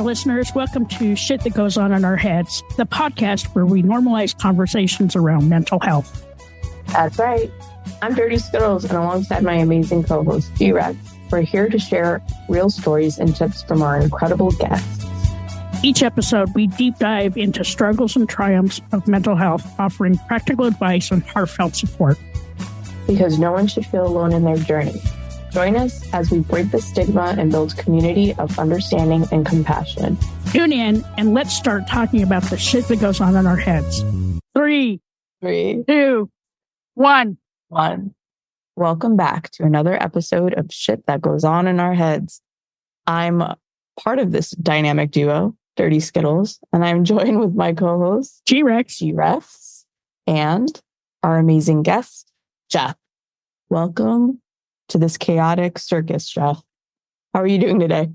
listeners. Welcome to Shit That Goes On in Our Heads, the podcast where we normalize conversations around mental health. That's right. I'm Dirty Skittles, and alongside my amazing co-host, G-Rex, we're here to share real stories and tips from our incredible guests. Each episode, we deep dive into struggles and triumphs of mental health, offering practical advice and heartfelt support. Because no one should feel alone in their journey. Join us as we break the stigma and build community of understanding and compassion. Tune in and let's start talking about the shit that goes on in our heads. 3, 2, 1. Welcome back to another episode of Shit That Goes On in Our Heads. I'm part of this dynamic duo, Dirty Skittles, and I'm joined with my co-host, G-Rex, and our amazing guest, Jeff. Welcome to this chaotic circus, Jeff. How are you doing today?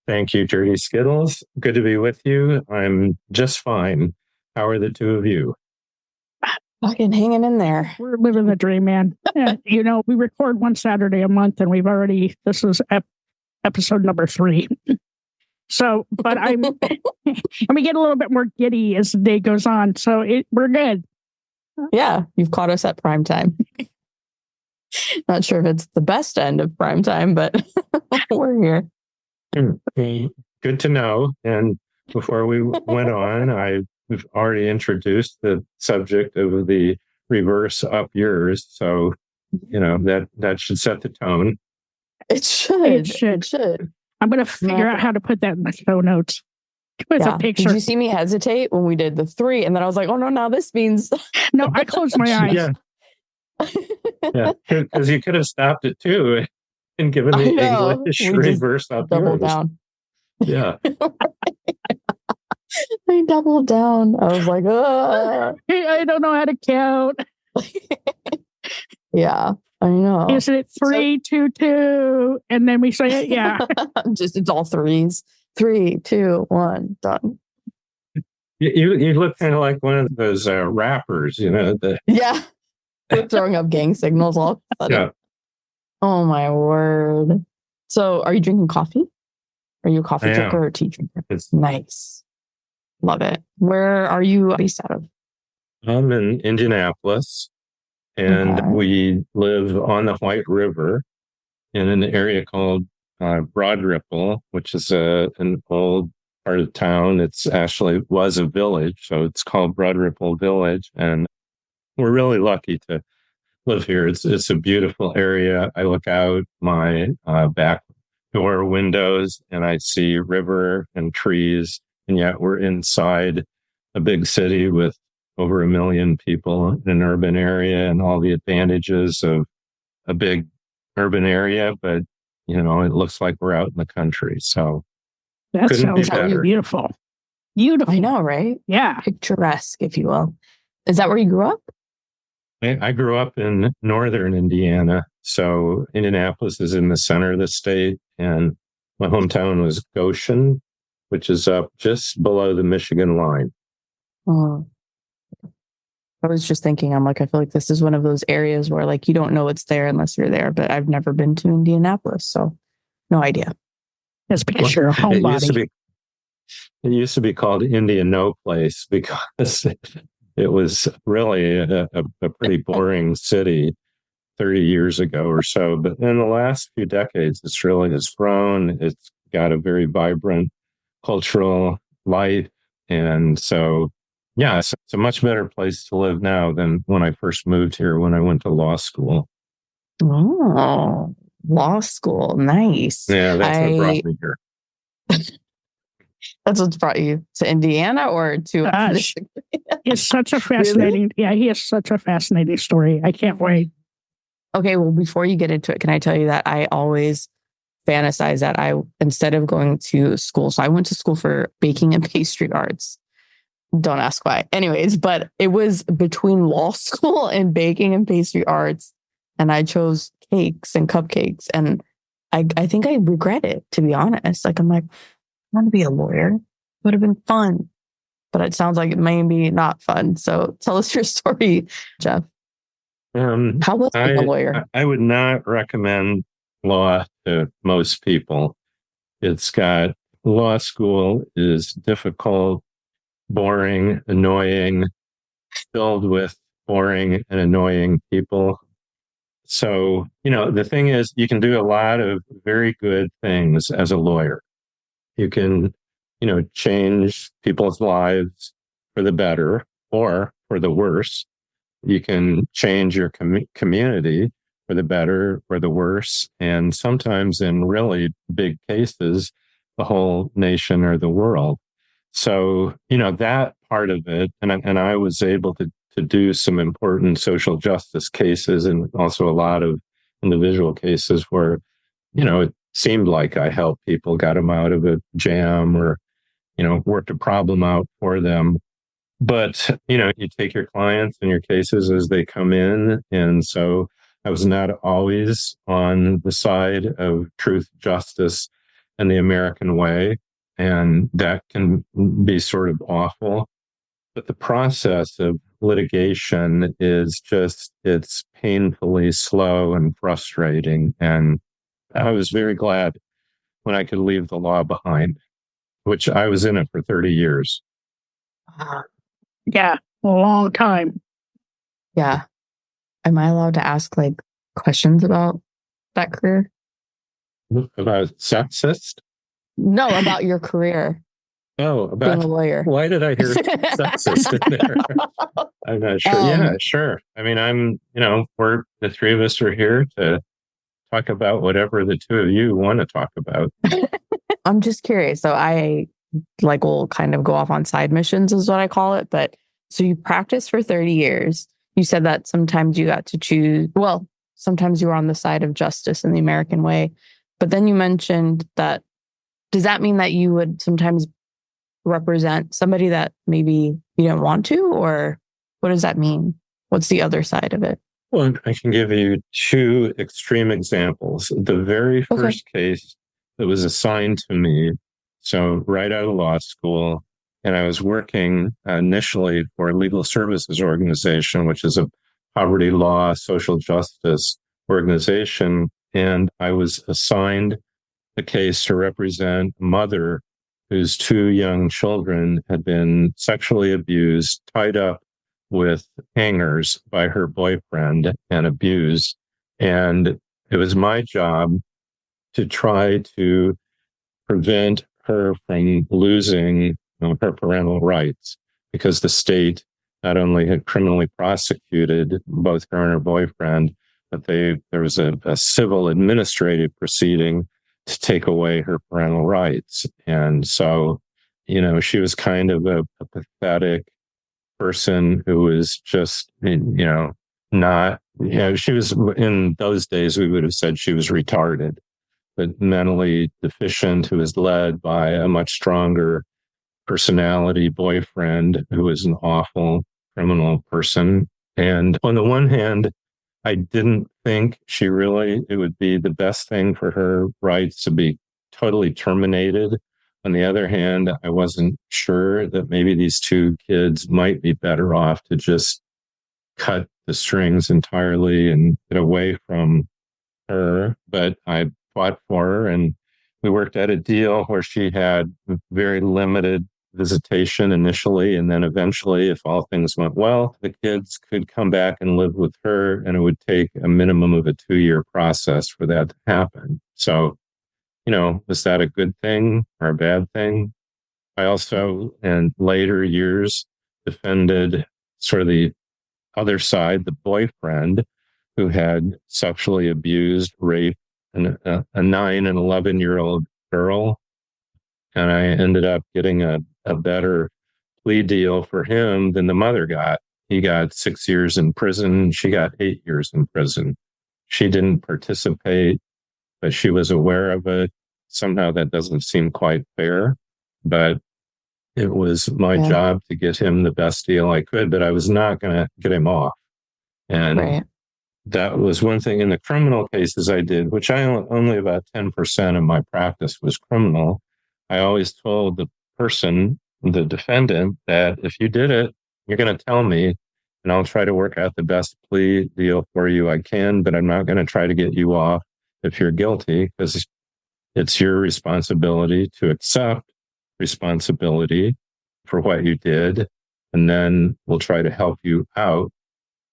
Thank you, Dirty Skittles. Good to be with you. I'm just fine. How are the two of you? Fucking hanging in there. We're living the dream, man. We record one Saturday a month, and this is episode number 3. So, but and we get a little bit more giddy as the day goes on. So we're good. Yeah, you've caught us at prime time. Not sure if it's the best end of prime time, but we're here. Good to know. And before we went on, I've already introduced the subject of the reverse up yours. So, that should set the tone. It should. I'm going to figure out how to put that in the show notes. With a picture. Did you see me hesitate when we did the 3? And then I was like, oh, no, now this means... No, I closed my eyes. Yeah, because you could have stopped it too and given the English reverse up double yours. Down. Yeah. I doubled down. I was like, I don't know how to count. Yeah, I know. Is it 3, 2, 2? And then we say it, yeah. It's all 3s. 3, 2, 1, done. You look kind of like one of those rappers, Yeah. We're throwing up gang signals all of a sudden. Yeah. Oh, my word. So are you drinking coffee? Are you a coffee drinker or a tea drinker? It's nice. Love it. Where are you based out of? I'm in Indianapolis, and we live on the White River in an area called Broad Ripple, which is an old part of town. It's actually was a village, so it's called Broad Ripple Village, and we're really lucky to live here. It's a beautiful area. I look out my back door windows and I see river and trees, and yet we're inside a big city with over 1 million people in an urban area and all the advantages of a big urban area, but it looks like we're out in the country. So that sounds beautiful. Beautiful. I know, right? Yeah. Picturesque, if you will. Is that where you grew up? I grew up in northern Indiana. So Indianapolis is in the center of the state, and my hometown was Goshen, which is up just below the Michigan line. Oh. I was just thinking, I feel like this is one of those areas where you don't know it's there unless you're there, but I've never been to Indianapolis, so no idea. That's because you're a homebody. It used to be called Indianopolis because it was really a pretty boring city 30 years ago or so. But in the last few decades, it's grown. It's got a very vibrant cultural life. And so, yeah, it's a much better place to live now than when I first moved here, when I went to law school. Oh, law school. Nice. Yeah, that's what brought me here. That's what's brought you to Indiana or to... Gosh, it's such a fascinating... Really? Yeah, he has such a fascinating story. I can't wait. Okay, well, before you get into it, can I tell you that I always fantasize that instead of going to school, so I went to school for baking and pastry arts. Don't ask why. Anyways, but it was between law school and baking and pastry arts, and I chose cakes and cupcakes, and I think I regret it, to be honest. I'm like, I want to be a lawyer. It would have been fun. But it sounds like it may be not fun. So tell us your story, Jeff. How was being a lawyer? I would not recommend law to most people. It's got law school is difficult, boring, annoying, filled with boring and annoying people. So, the thing is, you can do a lot of very good things as a lawyer. You can, change people's lives for the better or for the worse. You can change your community for the better or the worse. And sometimes in really big cases, the whole nation or the world. So, that part of it, and I was able to do some important social justice cases and also a lot of individual cases where, it seemed like I helped people, got them out of a jam or, worked a problem out for them. But, you take your clients and your cases as they come in. And so I was not always on the side of truth, justice, and the American way. And that can be sort of awful. But the process of litigation is it's painfully slow and frustrating. And I was very glad when I could leave the law behind, which I was in it for 30 years. Yeah, a long time. Yeah. Am I allowed to ask questions about that career? About sexist? No, about your career. Oh, about being a lawyer. Why did I hear sexist in there? I'm not sure. Yeah, sure. I mean, we're the three of us are here to talk about whatever the two of you want to talk about. I'm just curious. So I will kind of go off on side missions is what I call it. But so you practiced for 30 years. You said that sometimes you got to choose. Well, sometimes you were on the side of justice in the American way. But then you mentioned that, does that mean that you would sometimes represent somebody that maybe you don't want to? Or what does that mean? What's the other side of it? Well, I can give you two extreme examples. The very first case that was assigned to me, so right out of law school, and I was working initially for a legal services organization, which is a poverty law, social justice organization. And I was assigned the case to represent a mother whose two young children had been sexually abused, tied up with hangers by her boyfriend and abused. And it was my job to try to prevent her from losing her parental rights, because the state not only had criminally prosecuted both her and her boyfriend, but there was a civil administrative proceeding to take away her parental rights. And so, she was kind of a pathetic person who was just, not, she was, in those days, we would have said she was retarded, but mentally deficient, who was led by a much stronger personality boyfriend who was an awful criminal person. And on the one hand, I didn't think it would be the best thing for her rights to be totally terminated. On the other hand, I wasn't sure that maybe these two kids might be better off to just cut the strings entirely and get away from her. But I fought for her, and we worked out a deal where she had very limited visitation initially, and then eventually, if all things went well, the kids could come back and live with her, and it would take a minimum of a 2-year process for that to happen. So, was that a good thing or a bad thing? I also, in later years, defended sort of the other side, the boyfriend who had sexually abused, raped a 9 and 11-year-old girl. And I ended up getting a better plea deal for him than the mother got. He got 6 years in prison. She got 8 years in prison. She didn't participate, but she was aware of it. Somehow that doesn't seem quite fair, but it was my job to get him the best deal I could, but I was not going to get him off. And that was one thing. In the criminal cases I did, which only about 10% of my practice was criminal. I always told the person, the defendant, that if you did it, you're going to tell me, and I'll try to work out the best plea deal for you I can, but I'm not going to try to get you off if you're guilty, because it's your responsibility to accept responsibility for what you did. And then we'll try to help you out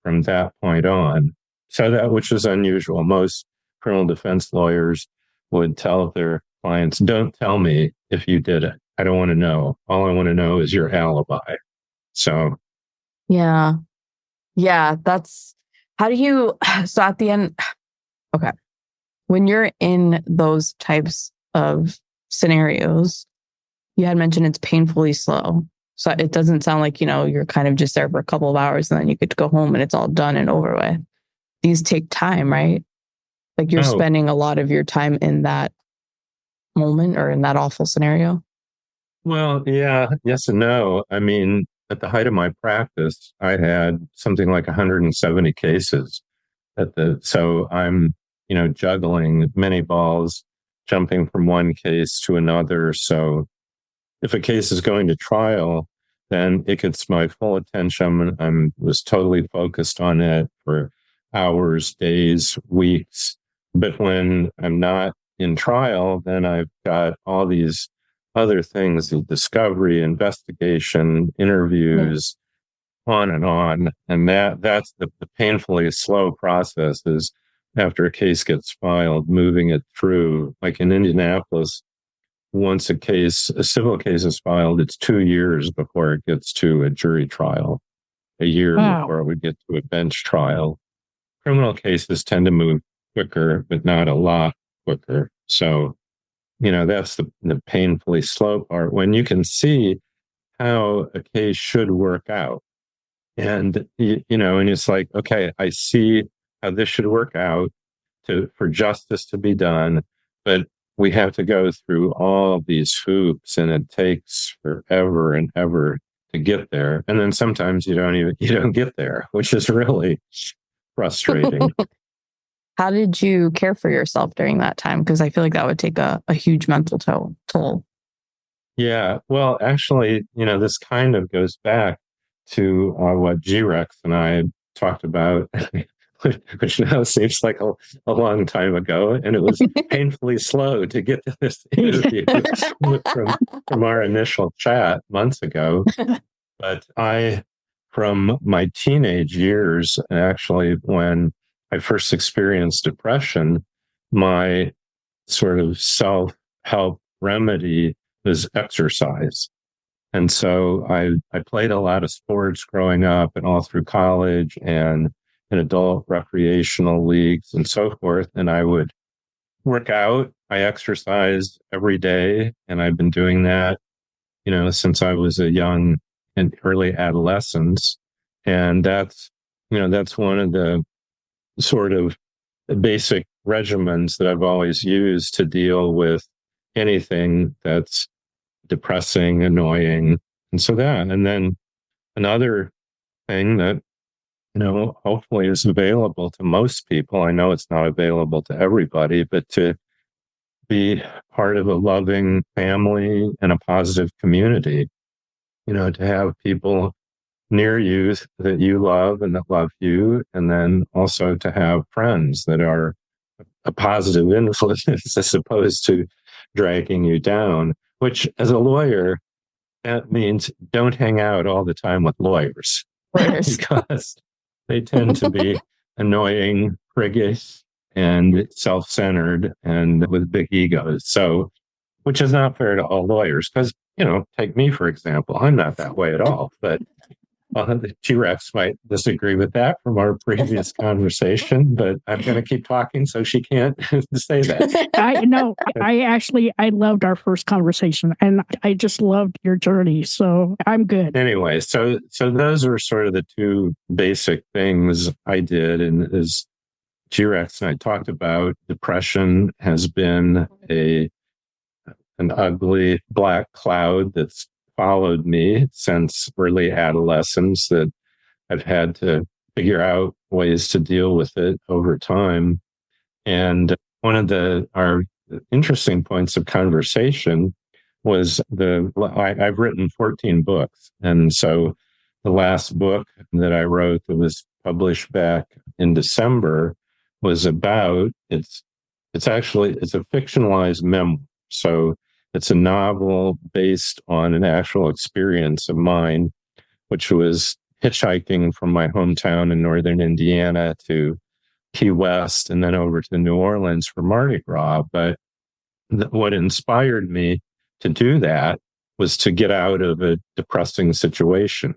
from that point on. So that, which is unusual. Most criminal defense lawyers would tell their clients, don't tell me if you did it. I don't want to know. All I want to know is your alibi. So. Yeah. That's how do you, so at the end, okay. When you're in those types of scenarios, you had mentioned it's painfully slow. So it doesn't sound like, you're kind of just there for a couple of hours and then you get to go home and it's all done and over with. These take time, right? Like you're spending a lot of your time in that moment or in that awful scenario. Well, yeah, yes and no. I mean, at the height of my practice, I had something like 170 cases so I'm, juggling many balls, jumping from one case to another. So if a case is going to trial, then it gets my full attention. I was totally focused on it for hours, days, weeks. But when I'm not in trial, then I've got all these other things, the discovery, investigation, interviews, on and on. And that's the painfully slow process is after a case gets filed, moving it through. Like in Indianapolis, once a civil case is filed, it's 2 years before it gets to a jury trial, a year before it would get to a bench trial. Criminal cases tend to move quicker, but not a lot quicker. So, that's the painfully slow part when you can see how a case should work out. And, and it's like, okay, I see how this should work out for justice to be done, but we have to go through all of these hoops and it takes forever and ever to get there. And then sometimes you don't get there, which is really frustrating. How did you care for yourself during that time? Because I feel like that would take a huge mental toll. Yeah. Well, actually, this kind of goes back to what G-Rex and I talked about, which now seems like a long time ago. And it was painfully slow to get to this interview from our initial chat months ago. But from my teenage years, actually, when I first experienced depression, my sort of self-help remedy was exercise. And so I played a lot of sports growing up and all through college and in adult recreational leagues and so forth. And I would work out. I exercised every day. And I've been doing that, since I was a young and early adolescence. And that's one of the sort of basic regimens that I've always used to deal with anything that's depressing, annoying, and then another thing that hopefully is available to most people. I know it's not available to everybody, but to be part of a loving family and a positive community, to have people near you that you love and that love you, and then also to have friends that are a positive influence as opposed to dragging you down, which as a lawyer, that means don't hang out all the time with lawyers because they tend to be annoying, priggish, and self-centered and with big egos. So, which is not fair to all lawyers because, take me, for example, I'm not that way at all, but the G-Rex might disagree with that from our previous conversation, but I'm going to keep talking so she can't say that. I loved our first conversation and I just loved your journey. So I'm good. Anyway, so those were sort of the two basic things I did. And as G-Rex and I talked about, depression has been an ugly black cloud that's followed me since early adolescence, that I've had to figure out ways to deal with it over time. And one of our interesting points of conversation was I've written 14 books. And so the last book that I wrote that was published back in December was about, it's it's a fictionalized memoir. So it's a novel based on an actual experience of mine, which was hitchhiking from my hometown in northern Indiana to Key West and then over to New Orleans for Mardi Gras. But what inspired me to do that was to get out of a depressing situation.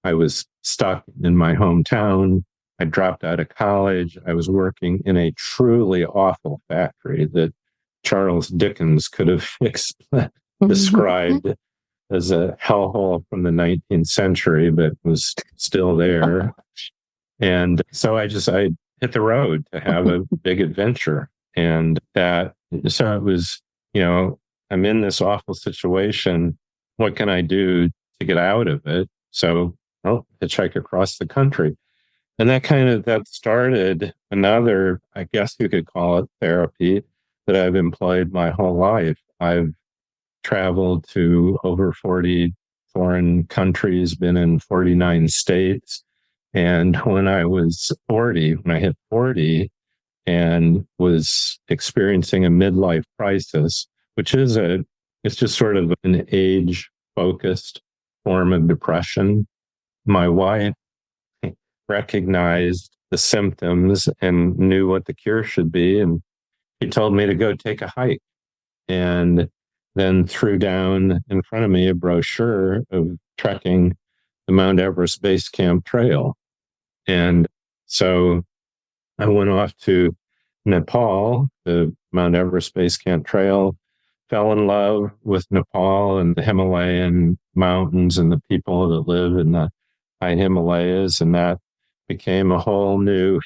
I was stuck in my hometown. I dropped out of college. I was working in a truly awful factory that Charles Dickens could have described as a hellhole from the 19th century, but was still there. And so I hit the road to have a big adventure. And so it was, I'm in this awful situation. What can I do to get out of it? So I'll hitchhike across the country. And that started another, I guess you could call it therapy, that I've employed my whole life. I've traveled to over 40 foreign countries, been in 49 states. And when I hit 40 and was experiencing a midlife crisis, which is it's just sort of an age-focused form of depression, my wife recognized the symptoms and knew what the cure should be. And he told me to go take a hike, and then threw down in front of me a brochure of trekking the Mount Everest Base Camp trail. And so I went off to Nepal, the Mount Everest Base Camp trail, fell in love with Nepal and the Himalayan mountains and the people that live in the high Himalayas. And that became a whole new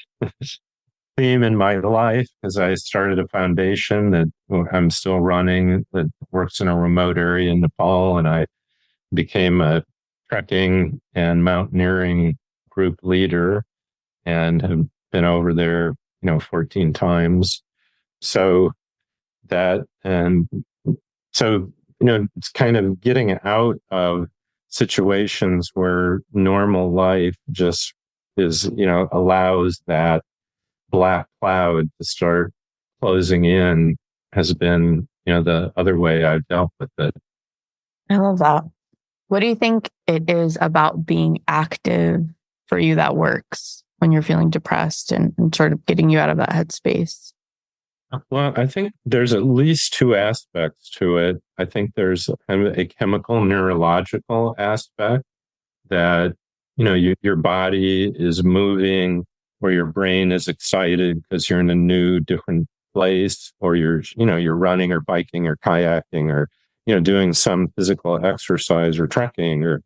theme in my life, as I started a foundation that I'm still running that works in a remote area in Nepal. And I became a trekking and mountaineering group leader and have been over there, 14 times. So it's kind of getting out of situations where normal life just allows that black cloud to start closing in has been, the other way I've dealt with it. I love that. What do you think it is about being active for you that works when you're feeling depressed and sort of getting you out of that headspace? Well, I think there's at least two aspects to it. I think there's kind of a chemical neurological aspect that, your body is moving, or your brain is excited because you're in a new, different place, or you're running or biking or kayaking or, doing some physical exercise or trekking or,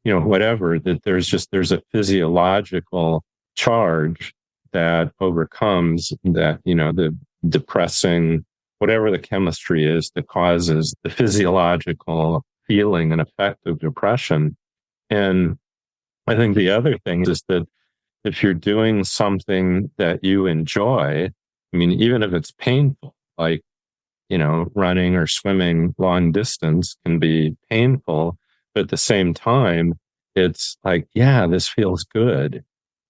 whatever, that there's a physiological charge that overcomes that, the depressing, whatever the chemistry is that causes the physiological feeling and effect of depression. And I think the other thing is that if you're doing something that you enjoy, even if it's painful, like, running or swimming long distance can be painful, but at the same time, it's like, yeah, this feels good,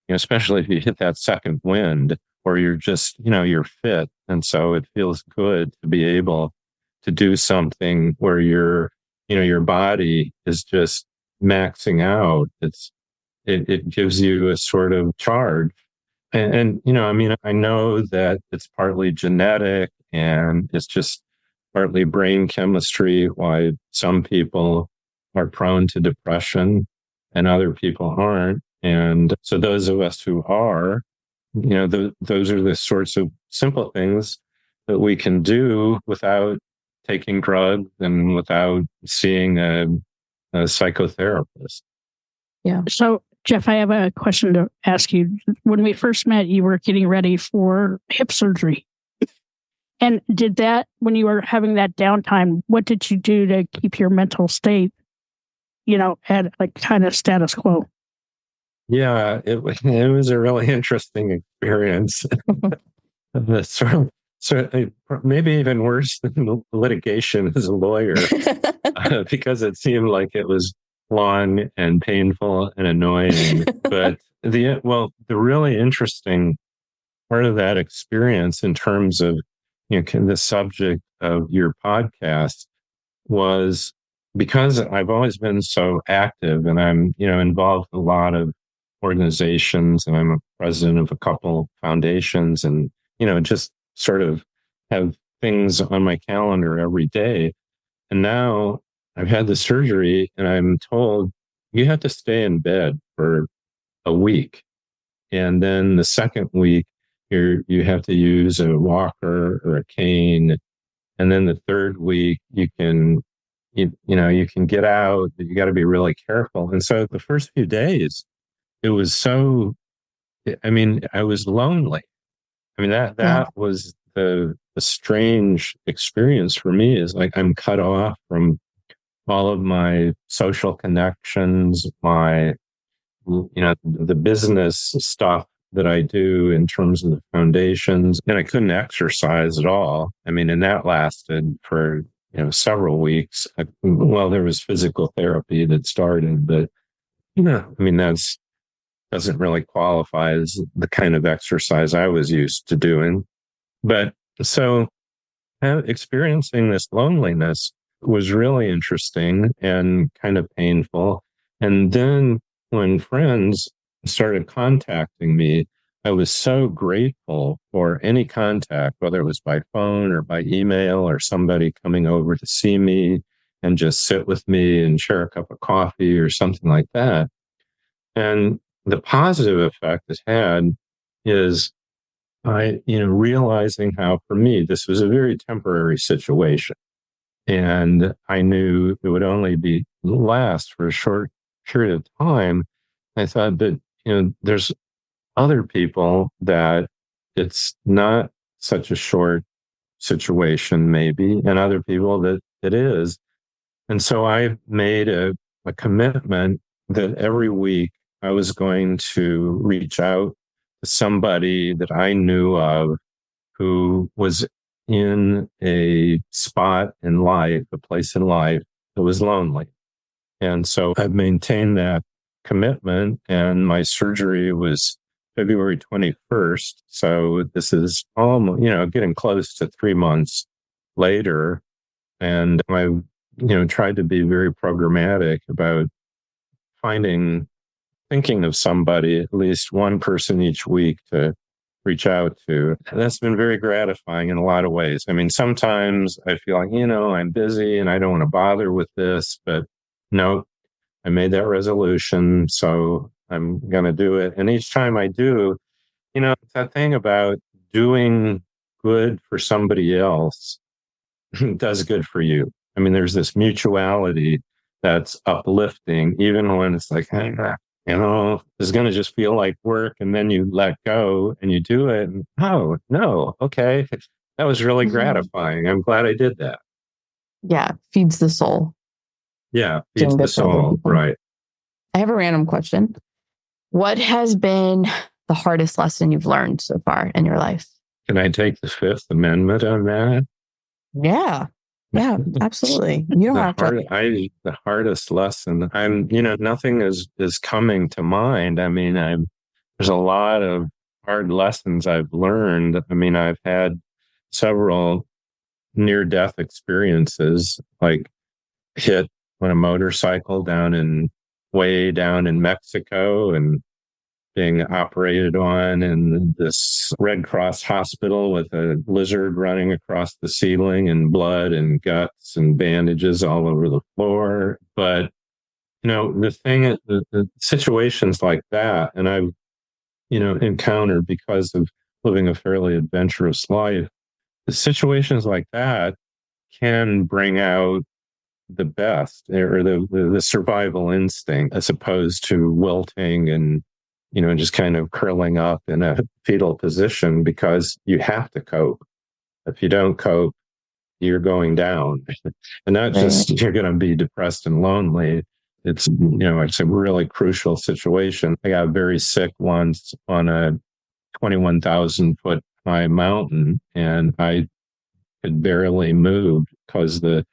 especially if you hit that second wind, or you're just, you're fit. And so it feels good to be able to do something where your body is just maxing out. It gives you a sort of charge. And I know that it's partly genetic and it's just partly brain chemistry, why some people are prone to depression and other people aren't. And so those of us who are, those are the sorts of simple things that we can do without taking drugs and without seeing a psychotherapist. Yeah. So, Jeff, I have a question to ask you. When we first met, you were getting ready for hip surgery. And when you were having that downtime, what did you do to keep your mental state, at like kind of status quo? Yeah, it was a really interesting experience. Maybe even worse than litigation as a lawyer, because it seemed like it was long and painful and annoying. But the really interesting part of that experience in terms of the subject of your podcast was because I've always been so active and I'm, involved in a lot of organizations and I'm a president of a couple foundations and, just sort of have things on my calendar every day. And now I've had the surgery and I'm told you have to stay in bed for a week. And then the second week, you have to use a walker or a cane. And then the third week, you can get out, but you got to be really careful. And so the first few days, it was I was lonely. That was the strange experience for me is like I'm cut off from all of my social connections, my the business stuff that I do in terms of the foundations, and I couldn't exercise at all. And that lasted for, several weeks. There was physical therapy that started, but, that's doesn't really qualify as the kind of exercise I was used to doing. But so experiencing this loneliness was really interesting and kind of painful. And then when friends started contacting me, I was so grateful for any contact, whether it was by phone or by email or somebody coming over to see me and just sit with me and share a cup of coffee or something like that. And the positive effect it had is realizing how for me, this was a very temporary situation. And I knew it would only last for a short period of time. I thought, but there's other people that it's not such a short situation, maybe, and other people that it is. And so I made a commitment that every week I was going to reach out to somebody that I knew of who was in a spot in life, a place in life that was lonely. And so I've maintained that commitment, and my surgery was February 21st. So this is almost, getting close to 3 months later. And I've, tried to be very programmatic about thinking of somebody, at least one person each week to reach out to. And that's been very gratifying in a lot of ways. Sometimes I feel like, I'm busy and I don't want to bother with this, but no, I made that resolution. So I'm going to do it. And each time I do, it's that thing about doing good for somebody else does good for you. There's this mutuality that's uplifting, even when it's like, hey, it's going to just feel like work. And then you let go and you do it. And, oh, no. Okay. That was really gratifying. I'm glad I did that. Yeah. Feeds the soul. Yeah. Feeds the soul. Right. I have a random question. What has been the hardest lesson you've learned so far in your life? Can I take the Fifth Amendment on that? Yeah. Yeah, absolutely. You don't have to. The hardest lesson. Nothing is coming to mind. There's a lot of hard lessons I've learned. I've had several near-death experiences, like hit on a motorcycle way down in Mexico and being operated on in this Red Cross hospital with a lizard running across the ceiling and blood and guts and bandages all over the floor. But, the situations like that, and I've, encountered because of living a fairly adventurous life, the situations like that can bring out the best or the survival instinct as opposed to wilting and just kind of curling up in a fetal position because you have to cope. If you don't cope, you're going down. And not just you're going to be depressed and lonely. It's, it's a really crucial situation. I got very sick once on a 21,000 foot high mountain and I could barely move because the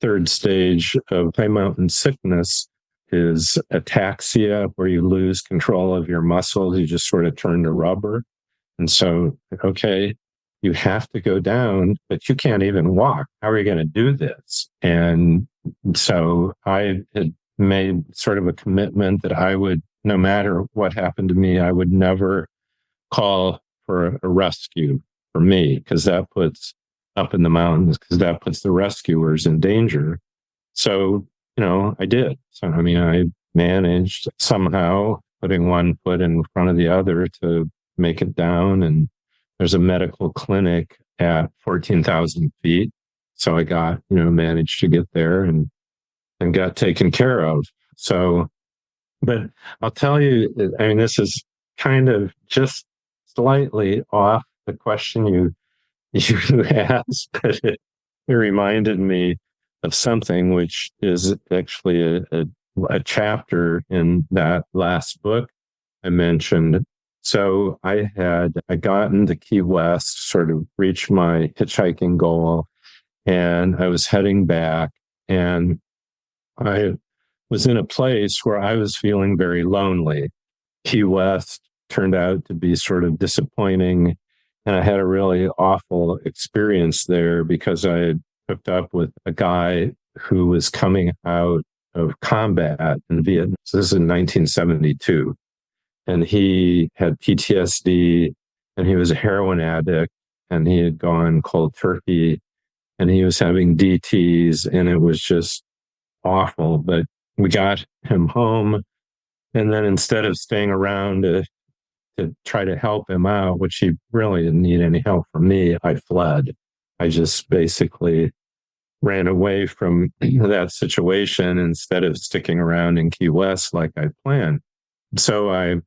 third stage of high mountain sickness is ataxia, where you lose control of your muscles. You just sort of turn to rubber. And so, okay, you have to go down, but you can't even walk. How are you going to do this? And so I had made sort of a commitment that I would, no matter what happened to me, I would never call for a rescue for me, because that puts up in the mountains, because that puts the rescuers in danger. So, I did. So, I managed somehow putting one foot in front of the other to make it down. And there's a medical clinic at 14,000 feet. So I got, managed to get there and got taken care of. So, but I'll tell you, this is kind of just slightly off the question you asked, but it reminded me of something which is actually a chapter in that last book I mentioned. So I had gotten to Key West, sort of reached my hitchhiking goal, and I was heading back, and I was in a place where I was feeling very lonely. Key West turned out to be sort of disappointing, and I had a really awful experience there because I had hooked up with a guy who was coming out of combat in Vietnam. So this is in 1972. And he had PTSD, and he was a heroin addict, and he had gone cold turkey, and he was having DTs, and it was just awful. But we got him home, and then instead of staying around to try to help him out, which he really didn't need any help from me, I fled. I just basically ran away from that situation instead of sticking around in Key West like I planned. So I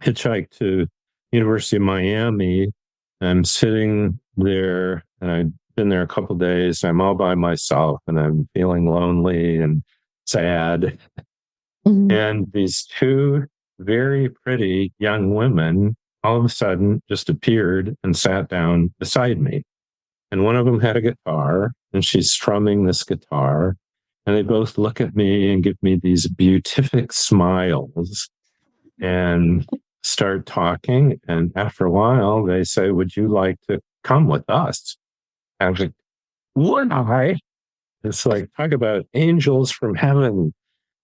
hitchhiked to University of Miami. I'm sitting there, and I've been there a couple of days. I'm all by myself, and I'm feeling lonely and sad. Mm-hmm. And these two very pretty young women all of a sudden just appeared and sat down beside me. And one of them had a guitar, and she's strumming this guitar. And they both look at me and give me these beatific smiles and start talking. And after a while, they say, "Would you like to come with us?" I was like, "Would I?" It's like, talk about angels from heaven.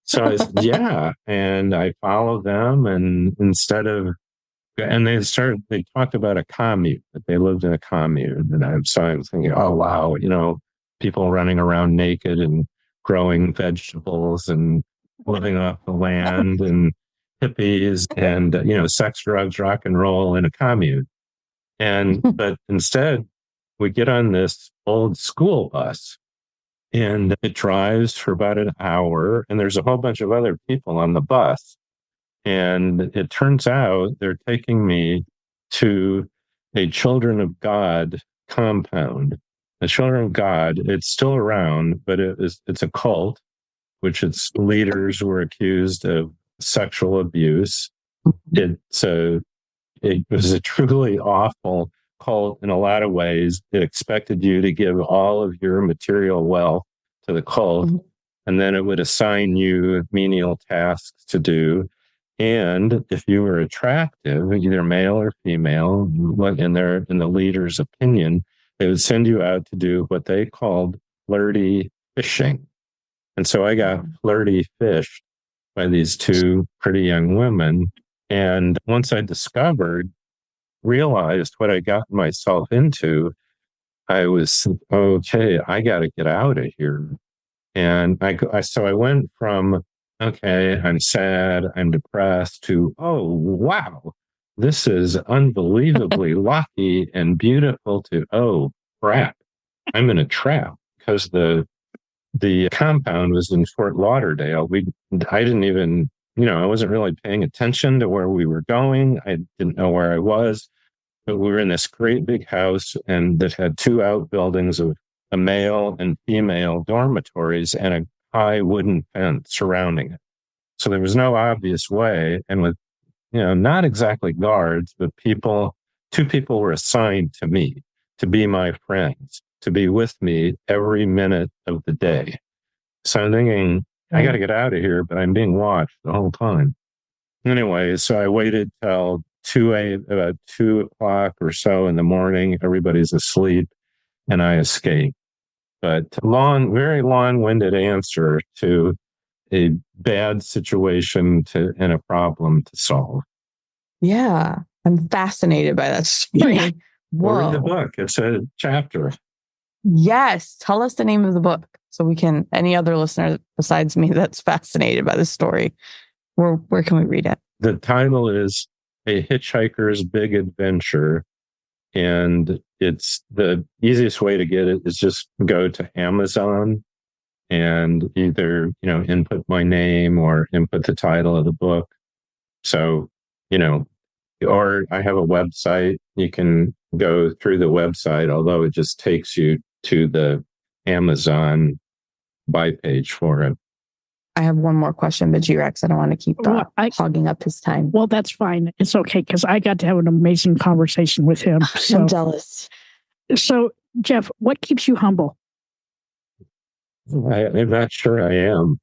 So I said, yeah. And I followed them. And they talked about a commune, that they lived in a commune. And I was thinking, oh, wow, people running around naked and growing vegetables and living off the land and hippies and, sex, drugs, rock and roll in a commune. But instead, we get on this old school bus, and it drives for about an hour, and there's a whole bunch of other people on the bus. And it turns out they're taking me to a Children of God compound. The Children of God, it's still around, but it's a cult, which its leaders were accused of sexual abuse. It was a truly awful cult in a lot of ways. It expected you to give all of your material wealth to the cult, mm-hmm. and then it would assign you menial tasks to do. And if you were attractive, either male or female, in the leader's opinion, they would send you out to do what they called flirty fishing. And so I got flirty fished by these two pretty young women. And once I realized what I got myself into, I was, okay, I got to get out of here. And so I went from, okay, I'm sad, I'm depressed, to, oh, wow, this is unbelievably lucky and beautiful, to, oh, crap, I'm in a trap, because the compound was in Fort Lauderdale. I didn't even, I wasn't really paying attention to where we were going. I didn't know where I was, but we were in this great big house, and that had two outbuildings of a male and female dormitories and a high wooden fence surrounding it. So there was no obvious way. And with, not exactly guards, but two people were assigned to me to be my friends, to be with me every minute of the day. So I'm thinking, I got to get out of here, but I'm being watched the whole time. Anyway, so I waited till about 2 o'clock or so in the morning, everybody's asleep, and I escape. But very long-winded answer to a bad situation and a problem to solve. Yeah, I'm fascinated by that story. Yeah. Whoa. Read the book. It's a chapter. Yes. Tell us the name of the book so we can, any other listener besides me that's fascinated by this story, where can we read it? The title is A Hitchhiker's Big Adventure. And it's the easiest way to get it is just go to Amazon and either, input my name or input the title of the book. So, or I have a website. You can go through the website, although it just takes you to the Amazon buy page for it. I have one more question, but G-Rex, I don't want to keep hogging up his time. Well, that's fine. It's okay, because I got to have an amazing conversation with him. So. I'm jealous. So, Jeff, what keeps you humble? I'm not sure I am.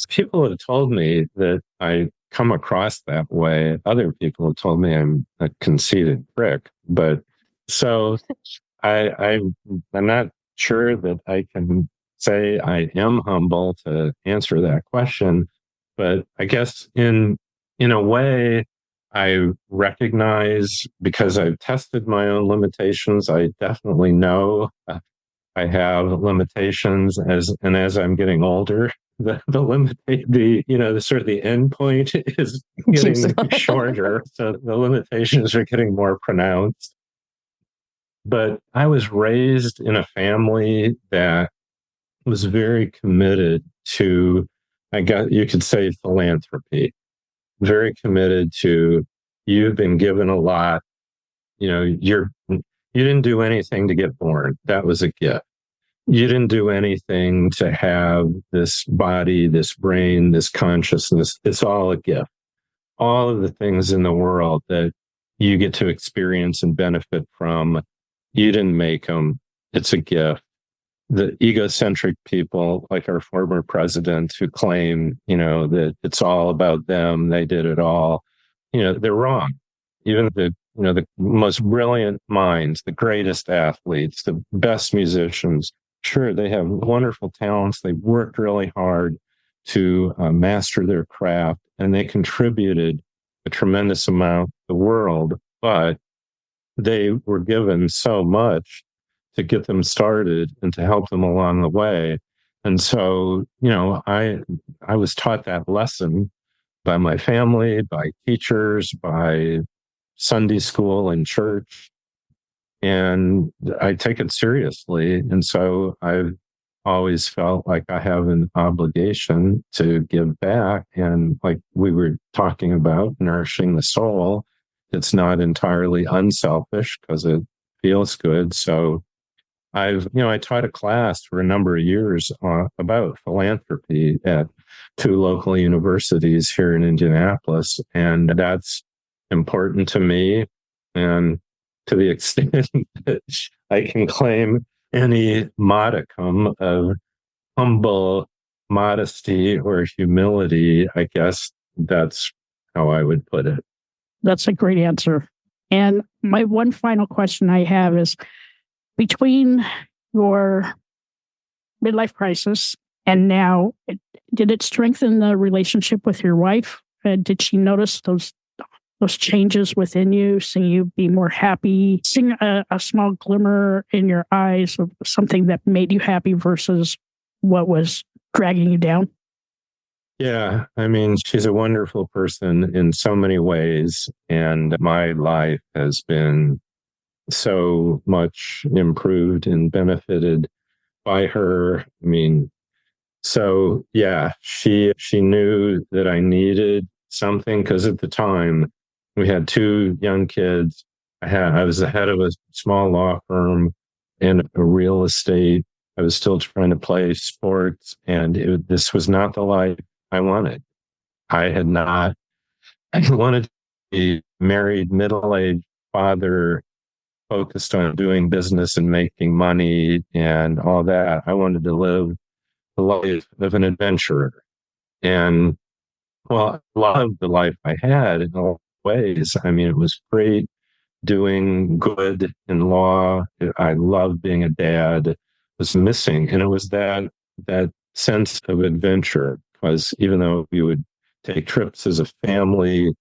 People have told me that I come across that way. Other people have told me I'm a conceited prick. But so I'm not sure that I can say I am humble to answer that question. But I guess in a way, I recognize, because I've tested my own limitations, I definitely know I have limitations as I'm getting older. The sort of the end point is getting shorter. So the limitations are getting more pronounced. But I was raised in a family that was very committed to, you could say, philanthropy. Very committed to, you've been given a lot. You didn't do anything to get born. That was a gift. You didn't do anything to have this body, this brain, this consciousness. It's all a gift. All of the things in the world that you get to experience and benefit from, you didn't make them. It's a gift. The egocentric people, like our former president, who claim, that it's all about them, they did it all, they're wrong. Even the most brilliant minds, the greatest athletes, the best musicians, sure, they have wonderful talents. They worked really hard to master their craft, and they contributed a tremendous amount to the world, but they were given so much to get them started and to help them along the way. And so, I was taught that lesson by my family, by teachers, by Sunday school and church. And I take it seriously. And so I've always felt like I have an obligation to give back. And like we were talking about, nourishing the soul, it's not entirely unselfish because it feels good. So I taught a class for a number of years about philanthropy at 2 local universities here in Indianapolis. And that's important to me. And to the extent that I can claim any modicum of humble modesty or humility, I guess that's how I would put it. That's a great answer. And my one final question I have is, between your midlife crisis and now, did it strengthen the relationship with your wife? Did she notice those changes within you, seeing you be more happy, seeing a small glimmer in your eyes of something that made you happy versus what was dragging you down? Yeah, I mean, she's a wonderful person in so many ways, and my life has been so much improved and benefited by her. I mean, so yeah, she knew that I needed something, because at the time we had 2 young kids. I was the head of a small law firm and a real estate. I was still trying to play sports, and this was not the life I wanted. I wanted to be married, middle-aged father, focused on doing business and making money and all that. I wanted to live the life of an adventurer. And well, a lot of the life I had, and a ways. I mean, it was great doing good in law. I loved being a dad. It was missing. And it was that sense of adventure, because even though we would take trips as a family,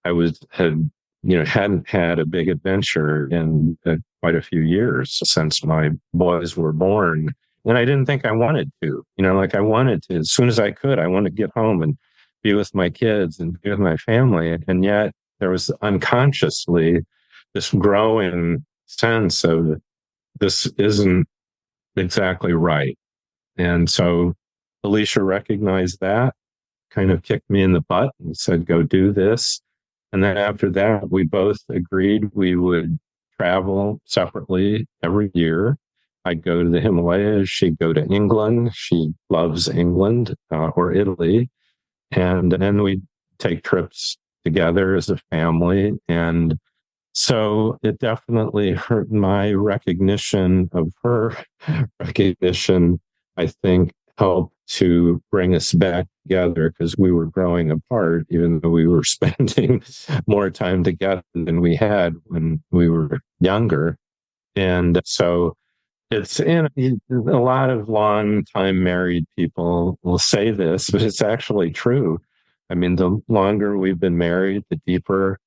hadn't had a big adventure in quite a few years since my boys were born. And I didn't think I wanted to, I wanted to, as soon as I could, I wanted to get home and be with my kids and be with my family. And yet there was unconsciously this growing sense of this isn't exactly right. And so Alicia recognized that, kind of kicked me in the butt and said, go do this. And then after that, we both agreed we would travel separately every year. I'd go to the Himalayas. She'd go to England. She loves England or Italy. And then we'd take trips together as a family. And so it definitely hurt my recognition of her recognition, I think, helped to bring us back together, because we were growing apart, even though we were spending more time together than we had when we were younger. And so it's in a lot of long time married people will say this, but it's actually true. I mean, the longer we've been married, the deeper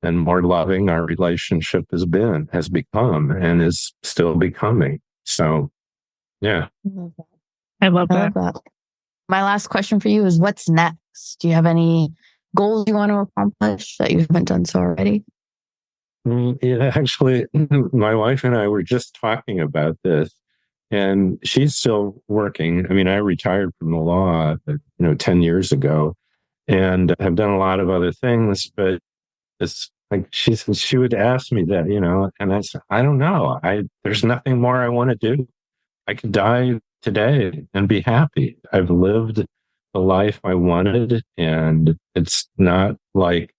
and more loving our relationship has become, and is still becoming. So, yeah. I love that. My last question for you is, what's next? Do you have any goals you want to accomplish that you haven't done so already? Yeah, actually, my wife and I were just talking about this, and she's still working. I mean, I retired from the law, 10 years ago, and have done a lot of other things, but it's like she would ask me that, and I said, I don't know. There's nothing more I want to do. I could die today and be happy. I've lived the life I wanted, and it's not like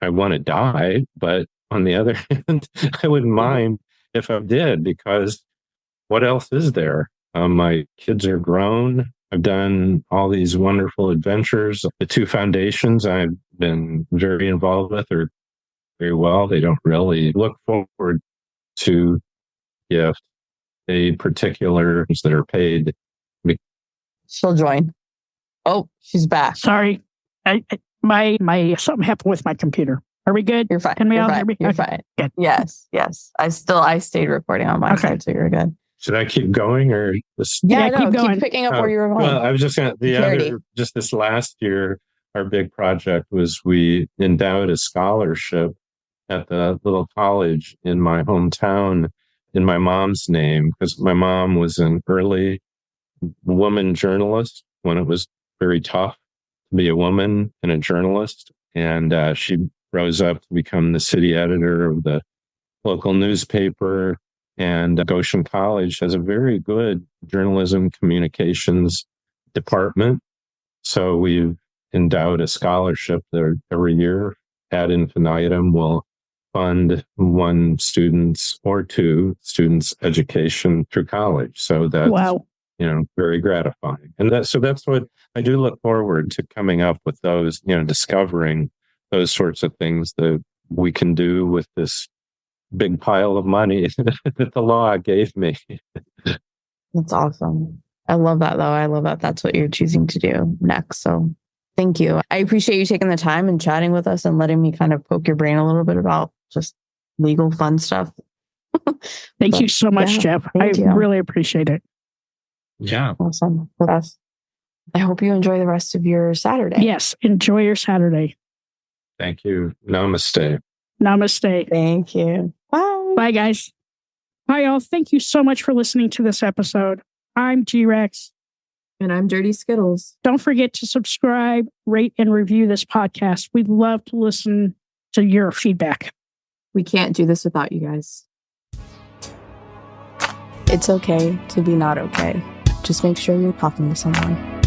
I want to die, but on the other hand, I wouldn't mind if I did, because what else is there? My kids are grown. I've done all these wonderful adventures. The two foundations I've been very involved with are very well. They don't really look forward to gift. A particular that are paid. She'll join. Oh, she's back. Sorry. My something happened with my computer. Are we good? You're fine. Can we You're all fine. hear me? You're Okay. fine. Good. Yes. I stayed recording on my side, so you're good. Should I keep going or just? Yeah, keep going. Keep picking up where you were going. Well, I was just going to, just this last year, our big project was we endowed a scholarship at the little college in my hometown in my mom's name, because my mom was an early woman journalist when it was very tough to be a woman and a journalist. And she rose up to become the city editor of the local newspaper. And Goshen College has a very good journalism communications department. So we've endowed a scholarship there every year ad infinitum. Will fund one student's or two students' education through college. So that's, wow, very gratifying. And that's what I do look forward to, coming up with those, discovering those sorts of things that we can do with this big pile of money that the law gave me. That's awesome. I love that, though. I love that that's what you're choosing to do next. So thank you. I appreciate you taking the time and chatting with us and letting me kind of poke your brain a little bit about just legal fun stuff. Thank you so much, Jeff. I really appreciate it. Yeah. Awesome. Well, I hope you enjoy the rest of your Saturday. Yes. Enjoy your Saturday. Thank you. Namaste. Namaste. Thank you. Bye. Bye, guys. Hi, all. Thank you so much for listening to this episode. I'm G-Rex. And I'm Dirty Skittles. Don't forget to subscribe, rate, and review this podcast. We'd love to listen to your feedback. We can't do this without you guys. It's okay to be not okay. Just make sure you're talking to someone.